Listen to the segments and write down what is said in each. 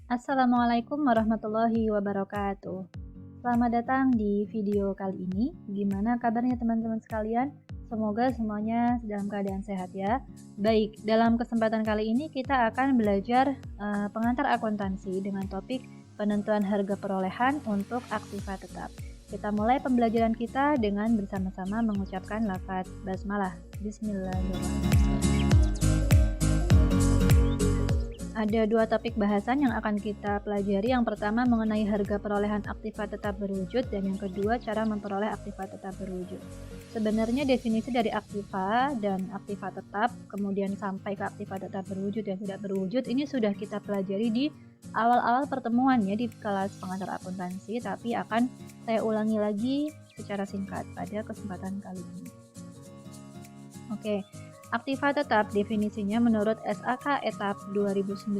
Assalamualaikum warahmatullahi wabarakatuh. Selamat datang di video kali ini. Gimana kabarnya teman-teman sekalian? Semoga semuanya dalam keadaan sehat ya. Baik, dalam kesempatan kali ini kita akan belajar pengantar akuntansi dengan topik penentuan harga perolehan untuk aktiva tetap. Kita mulai pembelajaran kita dengan bersama-sama mengucapkan lafaz basmalah. Bismillahirrahmanirrahim. Ada dua topik bahasan yang akan kita pelajari. Yang pertama mengenai harga perolehan aktiva tetap berwujud, dan yang kedua cara memperoleh aktiva tetap berwujud. Sebenarnya definisi dari aktiva dan aktiva tetap, kemudian sampai ke aktiva tetap berwujud dan tidak berwujud, ini sudah kita pelajari di awal-awal pertemuan ya di kelas pengantar akuntansi, tapi akan saya ulangi lagi secara singkat pada kesempatan kali ini. Oke. Aktiva tetap definisinya menurut SAK Etap 2009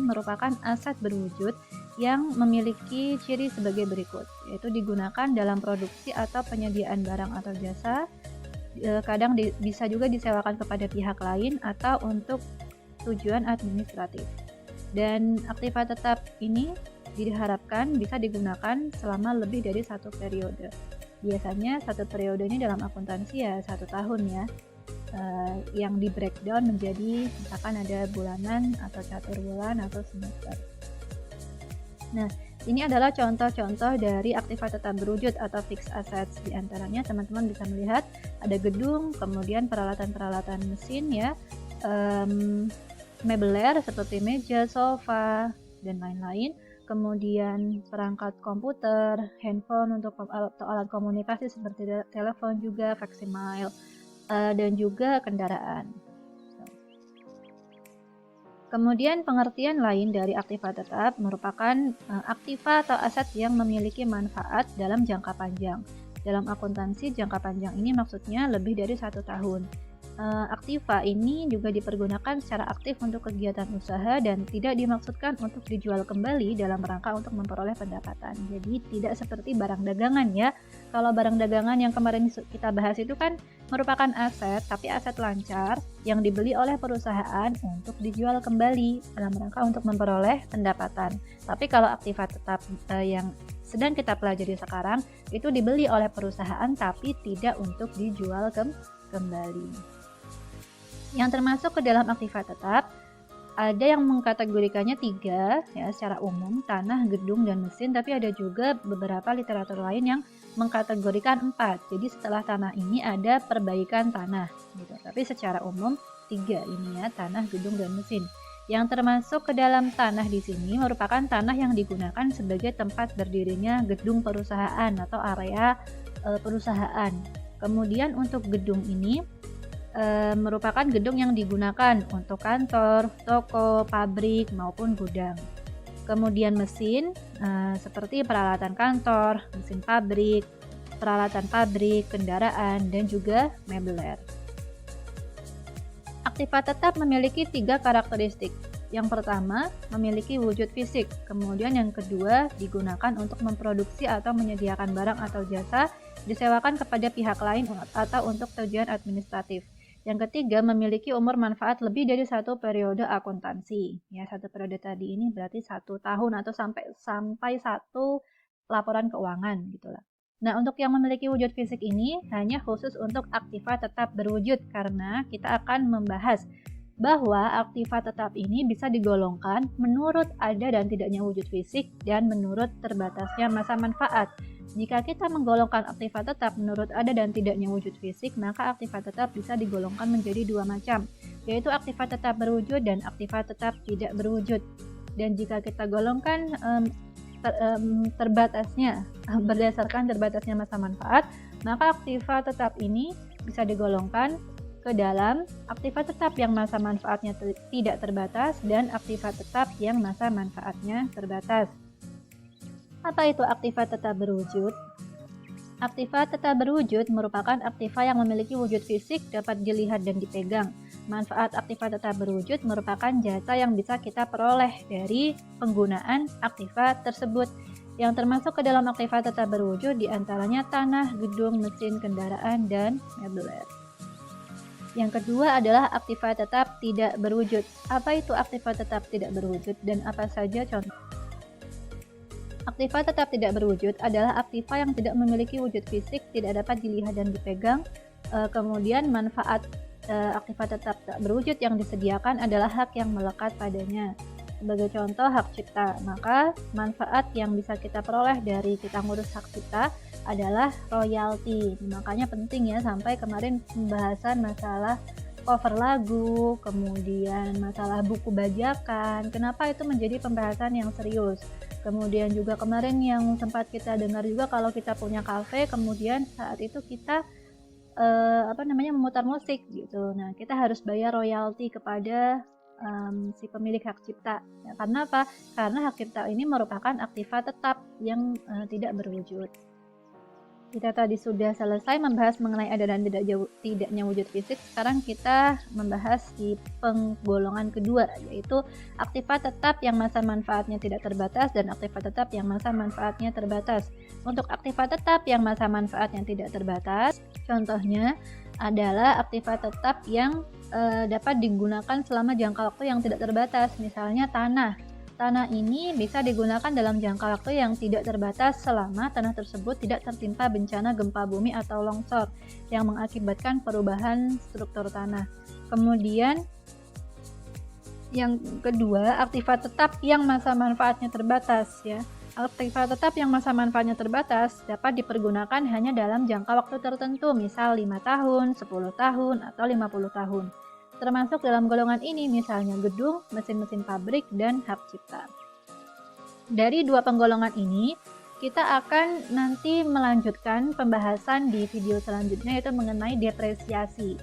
merupakan aset berwujud yang memiliki ciri sebagai berikut, yaitu digunakan dalam produksi atau penyediaan barang atau jasa, kadang bisa juga disewakan kepada pihak lain atau untuk tujuan administratif. Dan aktiva tetap ini diharapkan bisa digunakan selama lebih dari satu periode. Biasanya satu periode ini dalam akuntansi ya 1 tahun ya. Yang di breakdown menjadi misalkan ada bulanan atau catur bulan atau semester. Nah, ini adalah contoh-contoh dari aktiva tetap berwujud atau fixed assets. Di antaranya teman-teman bisa melihat ada gedung, kemudian peralatan-peralatan mesin ya, mebeler seperti meja, sofa, dan lain-lain. Kemudian perangkat komputer, handphone untuk alat komunikasi seperti telepon juga, faksimile, dan juga kendaraan. Kemudian pengertian lain dari aktiva tetap merupakan aktiva atau aset yang memiliki manfaat dalam jangka panjang. Dalam akuntansi jangka panjang ini maksudnya lebih dari 1 tahun. Aktiva ini juga dipergunakan secara aktif untuk kegiatan usaha dan tidak dimaksudkan untuk dijual kembali dalam rangka untuk memperoleh pendapatan. Jadi tidak seperti barang dagangan ya. Kalau barang dagangan yang kemarin kita bahas itu kan merupakan aset, tapi aset lancar yang dibeli oleh perusahaan untuk dijual kembali dalam rangka untuk memperoleh pendapatan. Tapi kalau aktiva tetap yang sedang kita pelajari sekarang itu dibeli oleh perusahaan tapi tidak untuk dijual kembali. Yang termasuk ke dalam aktiva tetap ada yang mengkategorikannya 3 ya secara umum, tanah, gedung, dan mesin, tapi ada juga beberapa literatur lain yang mengkategorikan 4. Jadi setelah tanah ini ada perbaikan tanah gitu. Tapi secara umum 3 ini ya, tanah, gedung, dan mesin. Yang termasuk ke dalam tanah di sini merupakan tanah yang digunakan sebagai tempat berdirinya gedung perusahaan atau area perusahaan. Kemudian untuk gedung ini merupakan gedung yang digunakan untuk kantor, toko, pabrik, maupun gudang. Kemudian mesin seperti peralatan kantor, mesin pabrik, peralatan pabrik, kendaraan, dan juga mebeler. Aktiva tetap memiliki 3 karakteristik. Yang pertama, memiliki wujud fisik. Kemudian yang kedua, digunakan untuk memproduksi atau menyediakan barang atau jasa, disewakan kepada pihak lain atau untuk tujuan administratif. Yang ketiga, memiliki umur manfaat lebih dari 1 periode akuntansi. Ya, 1 periode tadi ini berarti 1 tahun atau sampai 1 laporan keuangan gitulah. Nah, untuk yang memiliki wujud fisik ini hanya khusus untuk aktiva tetap berwujud, karena kita akan membahas bahwa aktiva tetap ini bisa digolongkan menurut ada dan tidaknya wujud fisik dan menurut terbatasnya masa manfaat. Jika kita menggolongkan aktiva tetap menurut ada dan tidaknya wujud fisik, maka aktiva tetap bisa digolongkan menjadi 2 macam, yaitu aktiva tetap berwujud dan aktiva tetap tidak berwujud. Dan jika kita golongkan terbatasnya berdasarkan terbatasnya masa manfaat, maka aktiva tetap ini bisa digolongkan ke dalam aktiva tetap yang masa manfaatnya tidak terbatas dan aktiva tetap yang masa manfaatnya terbatas. Apa itu aktiva tetap berwujud? Aktiva tetap berwujud merupakan aktiva yang memiliki wujud fisik, dapat dilihat dan dipegang. Manfaat aktiva tetap berwujud merupakan jasa yang bisa kita peroleh dari penggunaan aktiva tersebut. Yang termasuk ke dalam aktiva tetap berwujud diantaranya tanah, gedung, mesin, kendaraan, dan mebeler. Yang kedua adalah aktiva tetap tidak berwujud. Apa itu aktiva tetap tidak berwujud dan apa saja contoh? Aktiva tetap tidak berwujud adalah aktiva yang tidak memiliki wujud fisik, tidak dapat dilihat dan dipegang. Kemudian manfaat aktiva tetap tak berwujud yang disediakan adalah hak yang melekat padanya. Sebagai contoh hak cipta, maka manfaat yang bisa kita peroleh dari kita ngurus hak cipta adalah royalti. Makanya penting ya, sampai kemarin pembahasan masalah cover lagu, kemudian masalah buku bajakan, kenapa itu menjadi pembahasan yang serius. Kemudian juga kemarin yang sempat kita dengar juga kalau kita punya kafe, kemudian saat itu kita memutar musik gitu. Nah, kita harus bayar royalti kepada si pemilik hak cipta. Ya, karena apa? Karena hak cipta ini merupakan aktiva tetap yang tidak berwujud. Kita tadi sudah selesai membahas mengenai ada dan tidaknya wujud fisik. Sekarang kita membahas di penggolongan kedua, yaitu aktiva tetap yang masa manfaatnya tidak terbatas dan aktiva tetap yang masa manfaatnya terbatas. Untuk aktiva tetap yang masa manfaatnya tidak terbatas, contohnya adalah aktiva tetap yang dapat digunakan selama jangka waktu yang tidak terbatas, misalnya tanah. Tanah ini bisa digunakan dalam jangka waktu yang tidak terbatas selama tanah tersebut tidak tertimpa bencana gempa bumi atau longsor yang mengakibatkan perubahan struktur tanah. Kemudian yang kedua, aktiva tetap yang masa manfaatnya terbatas ya. Aktiva tetap yang masa manfaatnya terbatas dapat dipergunakan hanya dalam jangka waktu tertentu, misal 5 tahun, 10 tahun, atau 50 tahun. Termasuk dalam golongan ini misalnya gedung, mesin-mesin pabrik, dan hak cipta. Dari dua penggolongan ini, kita akan nanti melanjutkan pembahasan di video selanjutnya, yaitu mengenai depresiasi.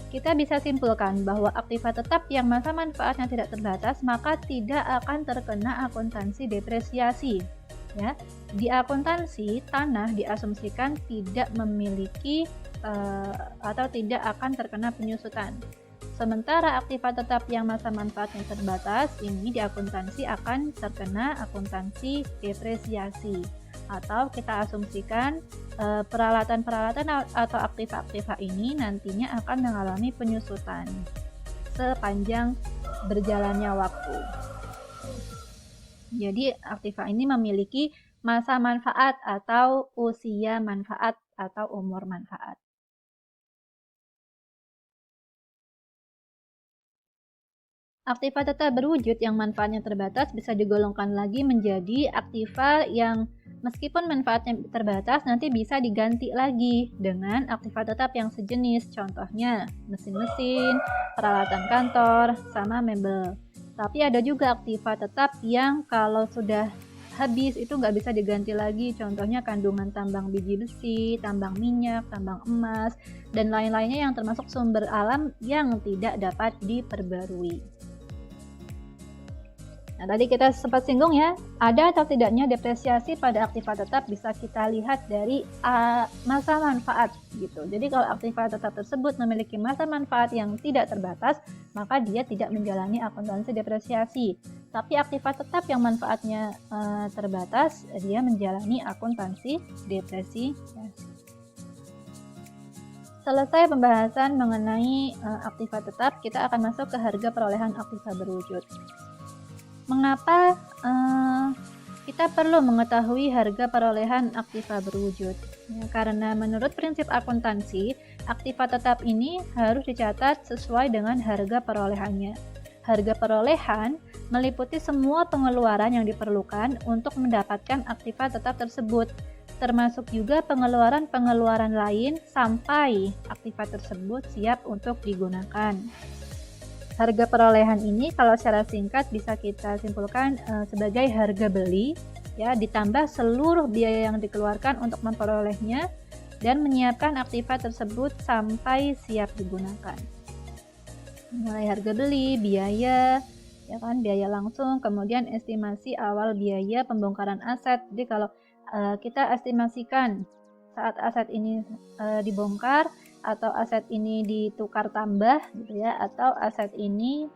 Kita bisa simpulkan bahwa aktiva tetap yang masa manfaatnya tidak terbatas maka tidak akan terkena akuntansi depresiasi. Ya, di akuntansi tanah diasumsikan tidak memiliki atau tidak akan terkena penyusutan. Sementara aktiva tetap yang masa manfaatnya terbatas ini di akuntansi akan terkena akuntansi depresiasi, atau kita asumsikan peralatan-peralatan atau aktiva-aktiva ini nantinya akan mengalami penyusutan sepanjang berjalannya waktu. Jadi aktiva ini memiliki masa manfaat atau usia manfaat atau umur manfaat. Aktiva tetap berwujud yang manfaatnya terbatas bisa digolongkan lagi menjadi aktiva yang meskipun manfaatnya terbatas nanti bisa diganti lagi dengan aktiva tetap yang sejenis, contohnya mesin-mesin, peralatan kantor, sama mebel. Tapi ada juga aktiva tetap yang kalau sudah habis itu nggak bisa diganti lagi, contohnya kandungan tambang biji besi, tambang minyak, tambang emas, dan lain-lainnya yang termasuk sumber alam yang tidak dapat diperbarui. Nah, tadi kita sempat singgung ya, ada atau tidaknya depresiasi pada aktiva tetap bisa kita lihat dari masa manfaat gitu. Jadi kalau aktiva tetap tersebut memiliki masa manfaat yang tidak terbatas, maka dia tidak menjalani akuntansi depresiasi. Tapi aktiva tetap yang manfaatnya terbatas, dia menjalani akuntansi depresiasi. Selesai pembahasan mengenai aktiva tetap, kita akan masuk ke harga perolehan aktiva berwujud. Mengapa kita perlu mengetahui harga perolehan aktiva berwujud? Ya, karena menurut prinsip akuntansi, aktiva tetap ini harus dicatat sesuai dengan harga perolehannya. Harga perolehan meliputi semua pengeluaran yang diperlukan untuk mendapatkan aktiva tetap tersebut, termasuk juga pengeluaran-pengeluaran lain sampai aktiva tersebut siap untuk digunakan. Harga perolehan ini kalau secara singkat bisa kita simpulkan sebagai harga beli ya, ditambah seluruh biaya yang dikeluarkan untuk memperolehnya dan menyiapkan aktiva tersebut sampai siap digunakan. Mulai harga beli, biaya ya kan, biaya langsung, kemudian estimasi awal biaya pembongkaran aset. Jadi kalau kita estimasikan saat aset ini dibongkar atau aset ini ditukar tambah gitu ya, atau aset ini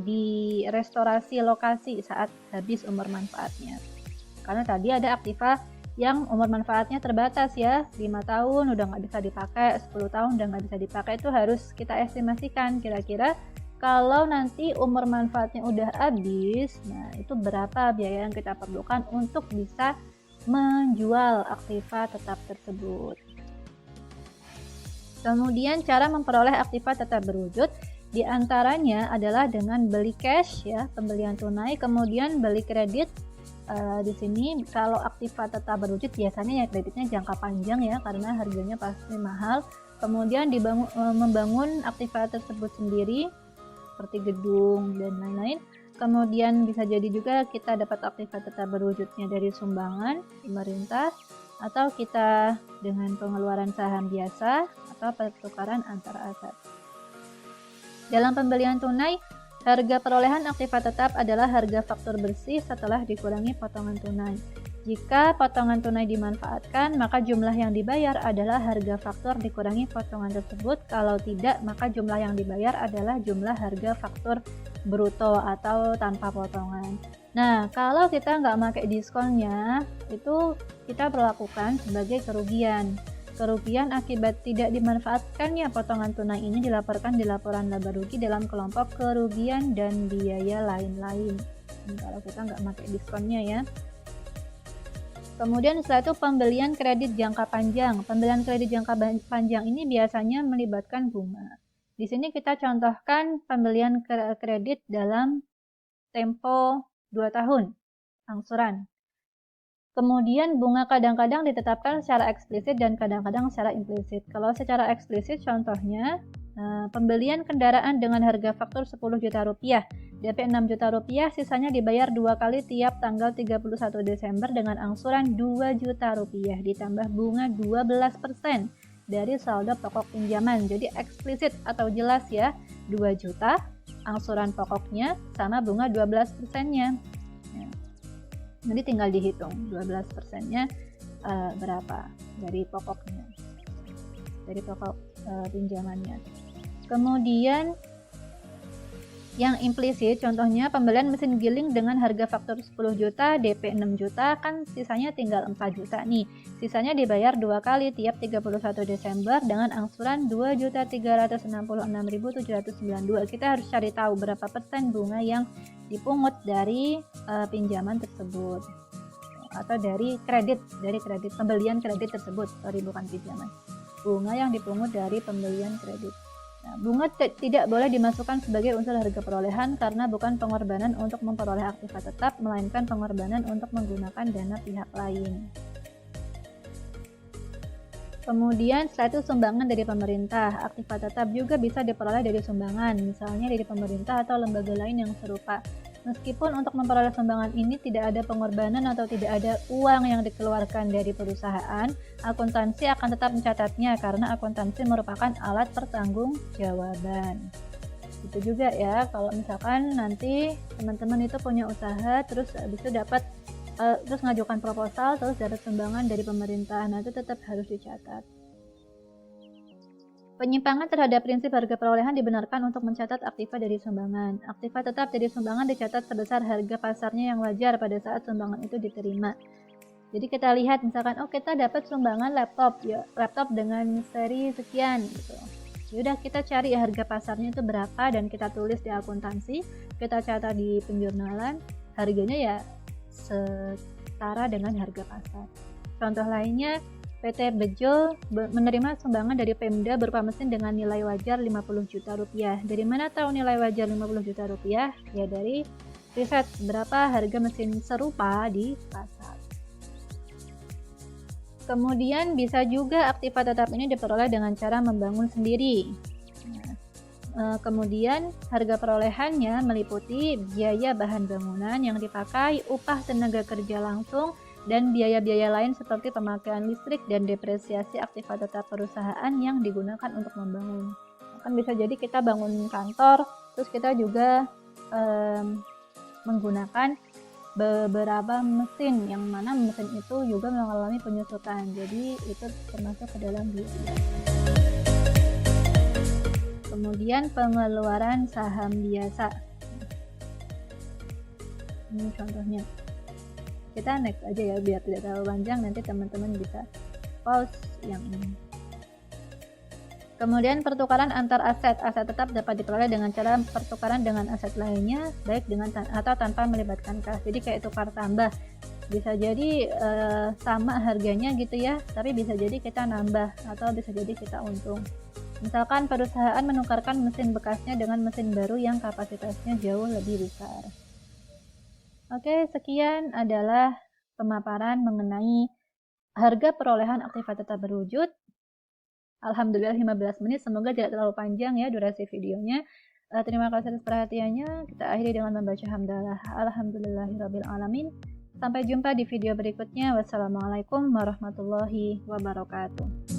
direstorasi lokasi saat habis umur manfaatnya. Karena tadi ada aktiva yang umur manfaatnya terbatas ya, 5 tahun udah nggak bisa dipakai, 10 tahun udah nggak bisa dipakai, itu harus kita estimasikan kira-kira kalau nanti umur manfaatnya udah habis, nah itu berapa biaya yang kita perlukan untuk bisa menjual aktiva tetap tersebut. Kemudian cara memperoleh aktiva tetap berwujud diantaranya adalah dengan beli cash ya, pembelian tunai, kemudian beli kredit. Di sini kalau aktiva tetap berwujud biasanya ya kreditnya jangka panjang ya karena harganya pasti mahal. Kemudian membangun aktiva tersebut sendiri seperti gedung dan lain-lain. Kemudian bisa jadi juga kita dapat aktiva tetap berwujudnya dari sumbangan pemerintah atau kita dengan pengeluaran saham biasa atau pertukaran antar aset. Dalam pembelian tunai, harga perolehan aktiva tetap adalah harga faktur bersih setelah dikurangi potongan tunai. Jika potongan tunai dimanfaatkan, maka jumlah yang dibayar adalah harga faktur dikurangi potongan tersebut. Kalau tidak, maka jumlah yang dibayar adalah jumlah harga faktur bruto atau tanpa potongan. Nah, kalau kita nggak pakai diskonnya, itu kita perlakukan sebagai kerugian. Kerugian akibat tidak dimanfaatkannya potongan tunai ini dilaporkan di laporan laba rugi dalam kelompok kerugian dan biaya lain-lain. Kalau kita nggak pakai diskonnya ya. Kemudian setelah itu pembelian kredit jangka panjang. Pembelian kredit jangka panjang ini biasanya melibatkan bunga. Di sini kita contohkan pembelian kredit dalam tempo 2 tahun, angsuran. Kemudian bunga kadang-kadang ditetapkan secara eksplisit dan kadang-kadang secara implisit. Kalau secara eksplisit contohnya pembelian kendaraan dengan harga faktur 10 juta rupiah, DP 6 juta rupiah, sisanya dibayar 2 kali tiap tanggal 31 Desember dengan angsuran 2 juta rupiah ditambah bunga 12% dari saldo pokok pinjaman. Jadi eksplisit atau jelas ya, 2 juta angsuran pokoknya sama bunga 12%-nya. Nanti tinggal dihitung 12%-nya berapa dari pokoknya, dari pokok pinjamannya. Kemudian yang implisit contohnya pembelian mesin giling dengan harga faktur 10 juta, DP 6 juta, kan sisanya tinggal 4 juta nih. Sisanya dibayar 2 kali tiap 31 Desember dengan angsuran 2.366.792. Kita harus cari tahu berapa persen bunga yang dipungut dari pinjaman tersebut atau dari kredit pembelian kredit tersebut, bukan pinjaman. Bunga yang dipungut dari pembelian kredit. Nah, bunga tidak boleh dimasukkan sebagai unsur harga perolehan karena bukan pengorbanan untuk memperoleh aktiva tetap, melainkan pengorbanan untuk menggunakan dana pihak lain. Kemudian setelah itu sumbangan dari pemerintah. Aktiva tetap juga bisa diperoleh dari sumbangan, misalnya dari pemerintah atau lembaga lain yang serupa. Meskipun untuk memperoleh sumbangan ini tidak ada pengorbanan atau tidak ada uang yang dikeluarkan dari perusahaan, akuntansi akan tetap mencatatnya karena akuntansi merupakan alat pertanggungjawaban. Itu juga ya, kalau misalkan nanti teman-teman itu punya usaha, terus habis itu dapat terus ngajukan proposal, terus dapat sumbangan dari pemerintah, nah itu tetap harus dicatat. Penyimpangan terhadap prinsip harga perolehan dibenarkan untuk mencatat aktiva dari sumbangan. Aktiva tetap dari sumbangan dicatat sebesar harga pasarnya yang wajar pada saat sumbangan itu diterima. Jadi kita lihat misalkan, kita dapat sumbangan laptop ya, laptop dengan seri sekian gitu. Yaudah kita cari harga pasarnya itu berapa dan kita tulis di akuntansi, kita catat di penjurnalan, harganya ya setara dengan harga pasar. Contoh lainnya, PT Bejo menerima sumbangan dari Pemda berupa mesin dengan nilai wajar 50 juta rupiah. Dari mana tahu nilai wajar 50 juta rupiah? Ya dari riset berapa harga mesin serupa di pasar. Kemudian bisa juga aktiva tetap ini diperoleh dengan cara membangun sendiri. Kemudian harga perolehannya meliputi biaya bahan bangunan yang dipakai, upah tenaga kerja langsung, dan biaya-biaya lain seperti pemakaian listrik dan depresiasi aktiva tetap perusahaan yang digunakan untuk membangun. Kan bisa jadi kita bangun kantor, terus kita juga menggunakan beberapa mesin, yang mana mesin itu juga mengalami penyusutan, jadi itu termasuk ke dalam biaya. Kemudian pengeluaran saham biasa, ini contohnya. Kita next aja ya biar tidak terlalu panjang, nanti teman-teman bisa pause yang ini. Kemudian pertukaran antar aset. Aset tetap dapat diperoleh dengan cara pertukaran dengan aset lainnya, baik dengan atau tanpa melibatkan kas. Jadi kayak tukar tambah. Bisa jadi sama harganya gitu ya, tapi bisa jadi kita nambah atau bisa jadi kita untung. Misalkan perusahaan menukarkan mesin bekasnya dengan mesin baru yang kapasitasnya jauh lebih besar. Oke, sekian adalah pemaparan mengenai harga perolehan aktiva tetap berwujud. Alhamdulillah 15 menit, semoga tidak terlalu panjang ya durasi videonya. Terima kasih atas perhatiannya. Kita akhiri dengan membaca hamdalah. Alhamdulillahirabbil alamin. Sampai jumpa di video berikutnya. Wassalamualaikum warahmatullahi wabarakatuh.